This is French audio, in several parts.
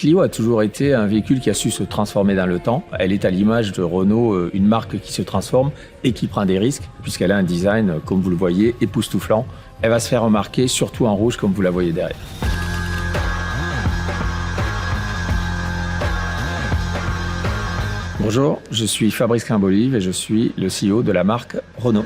Clio a toujours été un véhicule qui a su se transformer dans le temps. Elle est à l'image de Renault, une marque qui se transforme et qui prend des risques, puisqu'elle a un design, comme vous le voyez, époustouflant. Elle va se faire remarquer, surtout en rouge, comme vous la voyez derrière. Bonjour, je suis Fabrice Crimbollive et je suis le CEO de la marque Renault.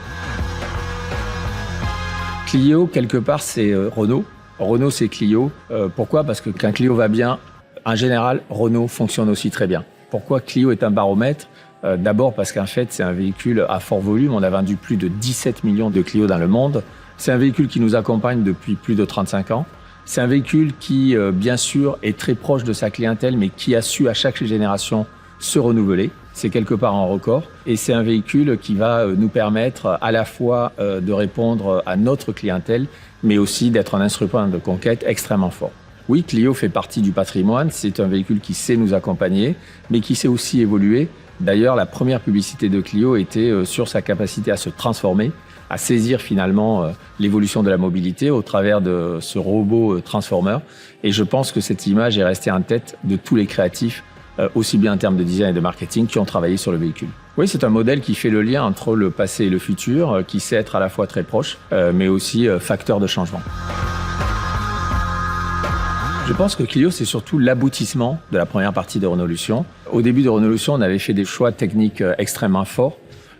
Clio, quelque part, c'est Renault. Renault, c'est Clio. Pourquoi? Parce que quand Clio va bien, en général, Renault fonctionne aussi très bien. Pourquoi Clio est un baromètre? D'abord parce qu'en fait, c'est un véhicule à fort volume. On a vendu plus de 17 millions de Clio dans le monde. C'est un véhicule qui nous accompagne depuis plus de 35 ans. C'est un véhicule qui, bien sûr, est très proche de sa clientèle, mais qui a su à chaque génération se renouveler. C'est quelque part un record. Et c'est un véhicule qui va nous permettre à la fois de répondre à notre clientèle, mais aussi d'être un instrument de conquête extrêmement fort. Oui, Clio fait partie du patrimoine. C'est un véhicule qui sait nous accompagner, mais qui sait aussi évoluer. D'ailleurs, la première publicité de Clio était sur sa capacité à se transformer, à saisir finalement l'évolution de la mobilité au travers de ce robot Transformer. Et je pense que cette image est restée en tête de tous les créatifs, aussi bien en termes de design et de marketing, qui ont travaillé sur le véhicule. Oui, c'est un modèle qui fait le lien entre le passé et le futur, qui sait être à la fois très proche, mais aussi facteur de changement. Je pense que Clio, c'est surtout l'aboutissement de la première partie de Renaulution. Au début de Renaulution, on avait fait des choix techniques extrêmement forts.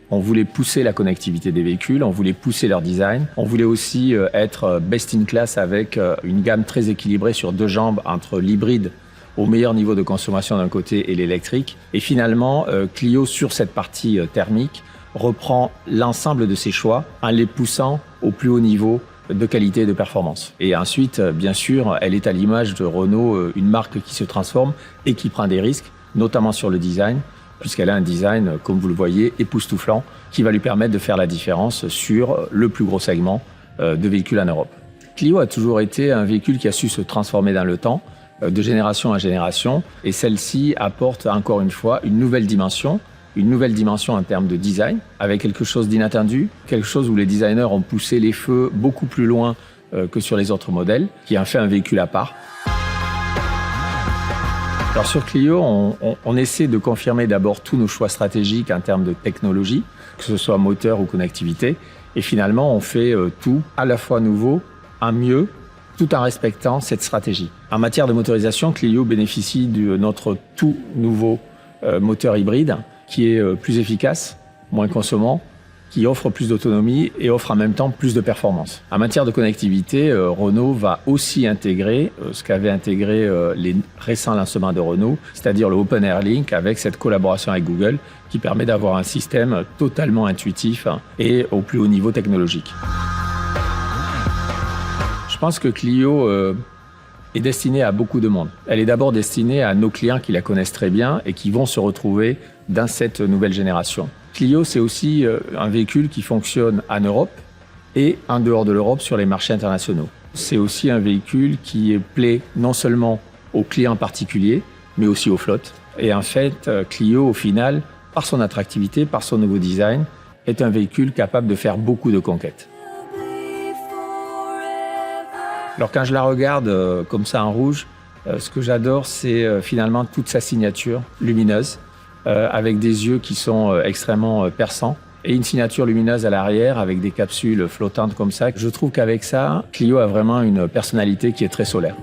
On voulait pousser la connectivité des véhicules, on voulait pousser leur design. On voulait aussi être best in class avec une gamme très équilibrée sur deux jambes entre l'hybride au meilleur niveau de consommation d'un côté et l'électrique. Et finalement, Clio, sur cette partie thermique, reprend l'ensemble de ses choix en les poussant au plus haut niveau de qualité et de performance. Et ensuite, bien sûr, elle est à l'image de Renault, une marque qui se transforme et qui prend des risques, notamment sur le design, puisqu'elle a un design, comme vous le voyez, époustouflant, qui va lui permettre de faire la différence sur le plus gros segment de véhicules en Europe. Clio a toujours été un véhicule qui a su se transformer dans le temps, de génération en génération, et celle-ci apporte encore une fois une nouvelle dimension en termes de design, avec quelque chose d'inattendu, quelque chose où les designers ont poussé les feux beaucoup plus loin que sur les autres modèles, qui en fait un véhicule à part. Alors sur Clio, on essaie de confirmer d'abord tous nos choix stratégiques en termes de technologie, que ce soit moteur ou connectivité, et finalement on fait tout à la fois nouveau, en mieux, tout en respectant cette stratégie. En matière de motorisation, Clio bénéficie de notre tout nouveau moteur hybride, qui est plus efficace, moins consommant, qui offre plus d'autonomie et offre en même temps plus de performance. En matière de connectivité, Renault va aussi intégrer ce qu'avaient intégré les récents lancements de Renault, c'est-à-dire le Open Air Link avec cette collaboration avec Google qui permet d'avoir un système totalement intuitif et au plus haut niveau technologique. Je pense que Clio est destinée à beaucoup de monde. Elle est d'abord destinée à nos clients qui la connaissent très bien et qui vont se retrouver dans cette nouvelle génération. Clio, c'est aussi un véhicule qui fonctionne en Europe et en dehors de l'Europe sur les marchés internationaux. C'est aussi un véhicule qui plaît non seulement aux clients particuliers, mais aussi aux flottes. Et en fait, Clio, au final, par son attractivité, par son nouveau design, est un véhicule capable de faire beaucoup de conquêtes. Alors quand je la regarde comme ça en rouge, ce que j'adore, c'est finalement toute sa signature lumineuse, avec des yeux qui sont extrêmement perçants, et une signature lumineuse à l'arrière avec des capsules flottantes comme ça. Je trouve qu'avec ça, Clio a vraiment une personnalité qui est très solaire.